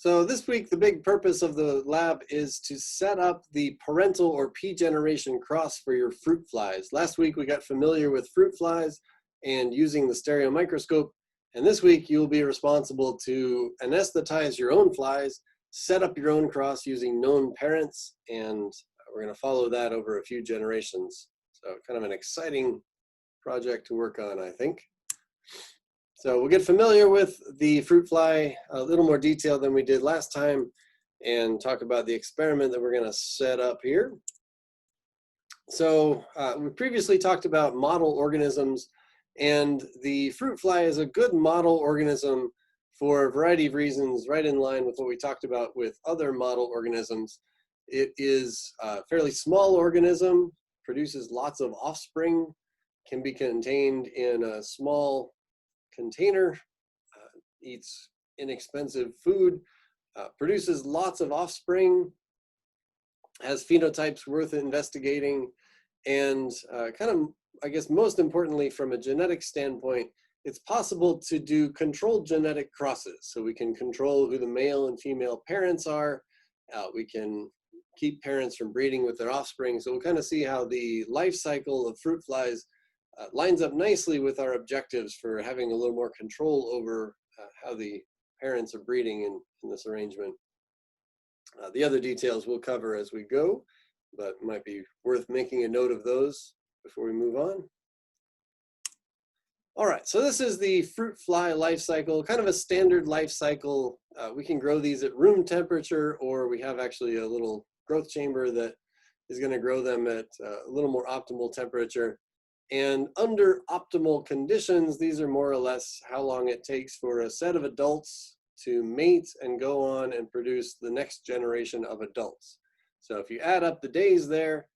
So this week, the big purpose of the lab is to set up the parental or P generation cross for your fruit flies. Last week, we got familiar with fruit flies and using the stereo microscope. And this week, you'll be responsible to anesthetize your own flies, set up your own cross using known parents, and we're going to follow that over a few generations. So kind of an exciting project to work on, I think. So we'll get familiar with the fruit fly a little more detail than we did last time and talk about the experiment that we're going to set up here. So we previously talked about model organisms, and the fruit fly is a good model organism for a variety of reasons, right in line with what we talked about with other model organisms. It is a fairly small organism, produces lots of offspring, can be contained in a small container, eats inexpensive food, produces lots of offspring, has phenotypes worth investigating, and kind of, I guess, most importantly, from a genetic standpoint, it's possible to do controlled genetic crosses. So we can control who the male and female parents are. We can keep parents from breeding with their offspring. So we'll kind of see how the life cycle of fruit flies lines up nicely with our objectives for having a little more control over how the parents are breeding in this arrangement. The other details we'll cover as we go, but might be worth making a note of those before we move on. All right, so this is the fruit fly life cycle, kind of a standard life cycle. We can grow these at room temperature, or we have actually a little growth chamber that is going to grow them at a little more optimal temperature. And under optimal conditions, these are more or less how long it takes for a set of adults to mate and go on and produce the next generation of adults. So if you add up the days there,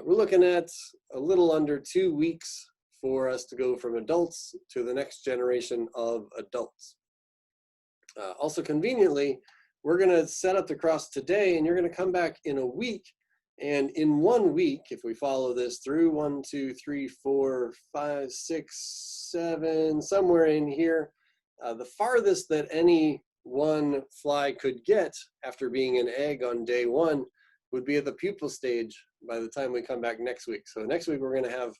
we're looking at a little under 2 weeks for us to go from adults to the next generation of adults. Also conveniently, we're going to set up the cross today, and you're going to come back in a week. And in 1 week, if we follow this through, 1, 2, 3, 4, 5, 6, 7, somewhere in here, the farthest that any one fly could get after being an egg on day 1 would be at the pupal stage by the time we come back next week. So next week, we're going to have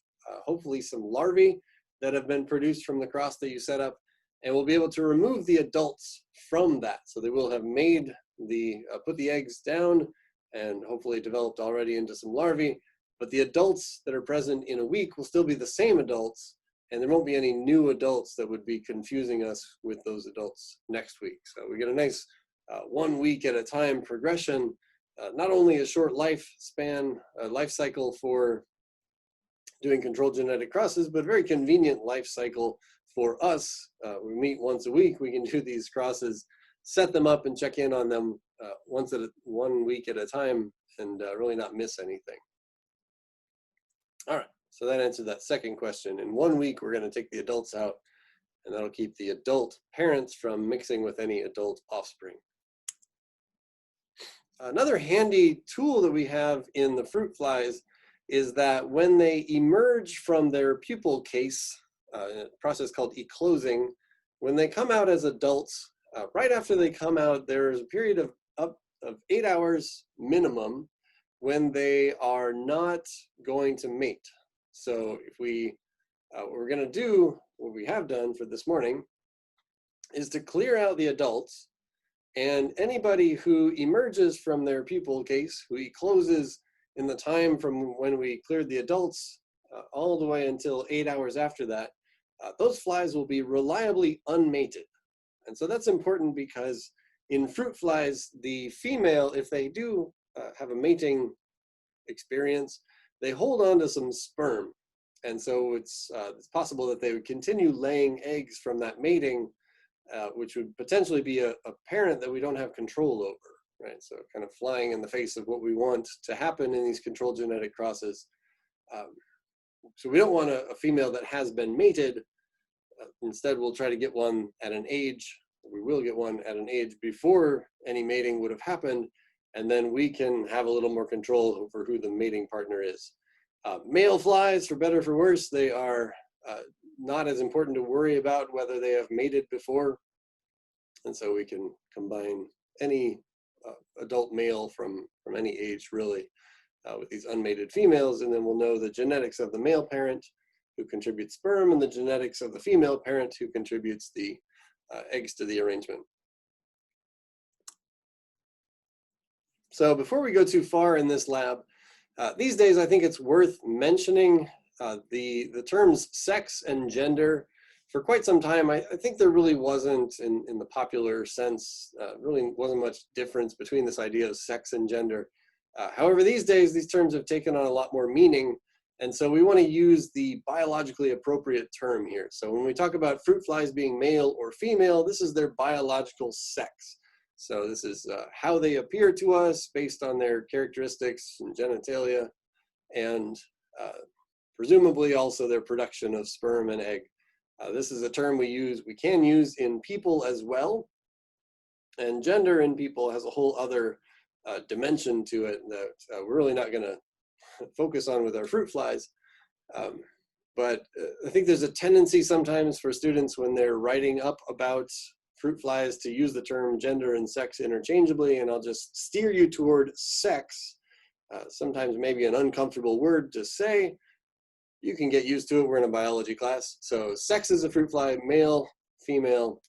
hopefully some larvae that have been produced from the cross that you set up, and we'll be able to remove the adults from that. So they will have made the, put the eggs down, and hopefully developed already into some larvae, but the adults that are present in a week will still be the same adults, and there won't be any new adults that would be confusing us with those adults next week. So we get a nice 1 week at a time progression, not only a short lifespan, life cycle for doing controlled genetic crosses, but very convenient life cycle for us. We meet once a week, we can do these crosses, set them up and check in on them 1 week at a time, and really not miss anything. All right, so that answered that second question. In 1 week, we're going to take the adults out, and that'll keep the adult parents from mixing with any adult offspring. Another handy tool that we have in the fruit flies is that when they emerge from their pupal case, a process called eclosing, when they come out as adults, right after they come out, there's a period of 8 hours minimum when they are not going to mate. So if we, what we're going to do, what we have done for this morning, is to clear out the adults, and anybody who emerges from their pupal case, who ecloses in the time from when we cleared the adults all the way until 8 hours after that, those flies will be reliably unmated. And so that's important because in fruit flies, the female, if they do have a mating experience, they hold on to some sperm. And so it's possible that they would continue laying eggs from that mating, which would potentially be a parent that we don't have control over, right? So kind of flying in the face of what we want to happen in these controlled genetic crosses. So we don't want a female that has been mated. Instead, we'll try to get one at an age. We will get one at an age before any mating would have happened, and then we can have a little more control over who the mating partner is. Male flies, for better or for worse, they are not as important to worry about whether they have mated before, and so we can combine any adult male from any age, really, with these unmated females. And then we'll know the genetics of the male parent who contributes sperm and the genetics of the female parent who contributes the eggs to the arrangement. So before we go too far in this lab, these days I think it's worth mentioning the terms sex and gender. For quite some time, I think there really wasn't, in the popular sense, really wasn't much difference between this idea of sex and gender. However, these days, these terms have taken on a lot more meaning, and so we want to use the biologically appropriate term here. So when we talk about fruit flies being male or female, this is their biological sex. So this is how they appear to us based on their characteristics and genitalia, and presumably also their production of sperm and egg. This is a term we can use in people as well, and gender in people has a whole other dimension to it that we're really not going to focus on with our fruit flies. But I think there's a tendency sometimes for students when they're writing up about fruit flies to use the term gender and sex interchangeably, and I'll just steer you toward sex. Sometimes maybe an uncomfortable word to say. You can get used to it. We're in a biology class. So sex is a fruit fly, male, female.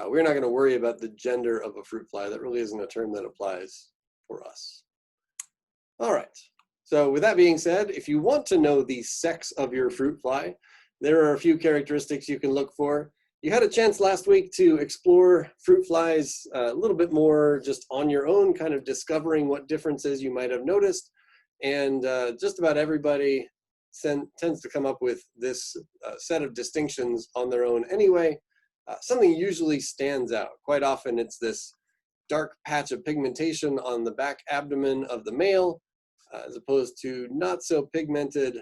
We're not going to worry about the gender of a fruit fly. That really isn't a term that applies for us. All right. So with that being said, if you want to know the sex of your fruit fly, there are a few characteristics you can look for. You had a chance last week to explore fruit flies a little bit more just on your own, kind of discovering what differences you might have noticed. And just about everybody tends to come up with this set of distinctions on their own anyway. Something usually stands out. Quite often it's this dark patch of pigmentation on the back abdomen of the male, as opposed to not so pigmented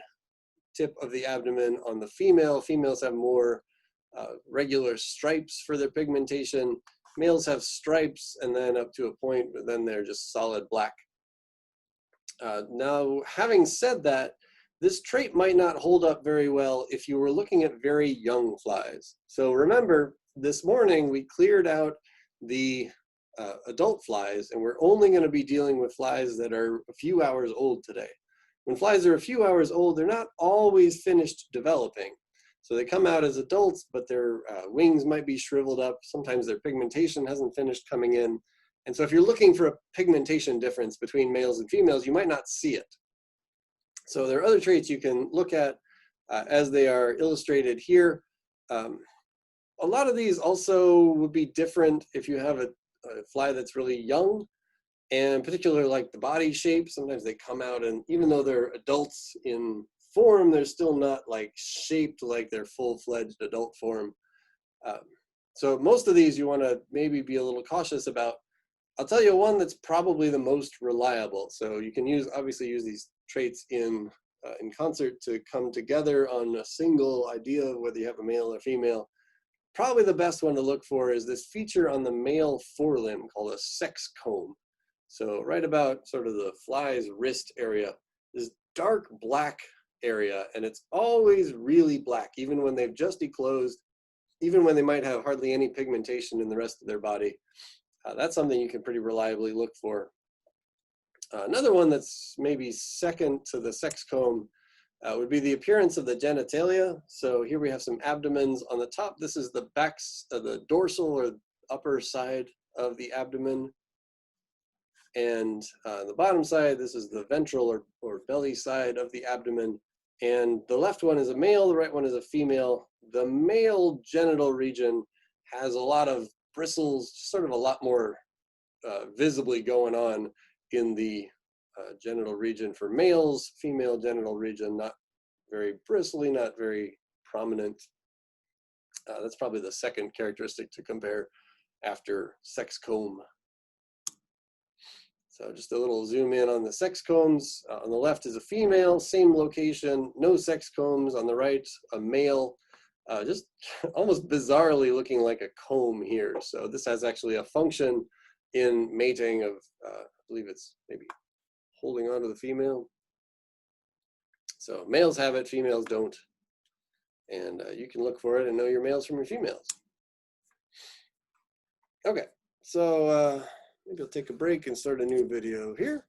tip of the abdomen on the female. Females have more regular stripes for their pigmentation. Males have stripes and then up to a point, but then they're just solid black. Now, having said that, this trait might not hold up very well if you were looking at very young flies. So remember, this morning we cleared out the adult flies, and we're only going to be dealing with flies that are a few hours old today. When flies are a few hours old, they're not always finished developing. So they come out as adults, but their wings might be shriveled up. Sometimes their pigmentation hasn't finished coming in. And so if you're looking for a pigmentation difference between males and females, you might not see it. So there are other traits you can look at as they are illustrated here. A lot of these also would be different if you have a fly that's really young, and particularly like the body shape. Sometimes they come out, and even though they're adults in form, they're still not like shaped like their full-fledged adult form. So most of these you want to maybe be a little cautious about. I'll tell you one that's probably the most reliable. So you can obviously use these traits in concert to come together on a single idea of whether you have a male or female. Probably the best one to look for is this feature on the male forelimb called a sex comb. So right about sort of the fly's wrist area, this dark black area, and it's always really black, even when they've just eclosed, even when they might have hardly any pigmentation in the rest of their body. That's something you can pretty reliably look for. Another one that's maybe second to the sex comb would be the appearance of the genitalia. So here we have some abdomens on the top. This is the the dorsal or upper side of the abdomen. And the bottom side, this is the ventral or belly side of the abdomen. And the left one is a male, the right one is a female. The male genital region has a lot of bristles, sort of a lot more visibly going on in the genital region for males. Female genital region, not very bristly, not very prominent. That's probably the second characteristic to compare after sex comb. So just a little zoom in on the sex combs. On the left is a female, same location, no sex combs. On the right, a male, just almost bizarrely looking like a comb here. So this has actually a function in mating of, I believe it's maybe holding on to the female. So males have it, females don't. And you can look for it and know your males from your females. Okay, So maybe I'll take a break and start a new video here.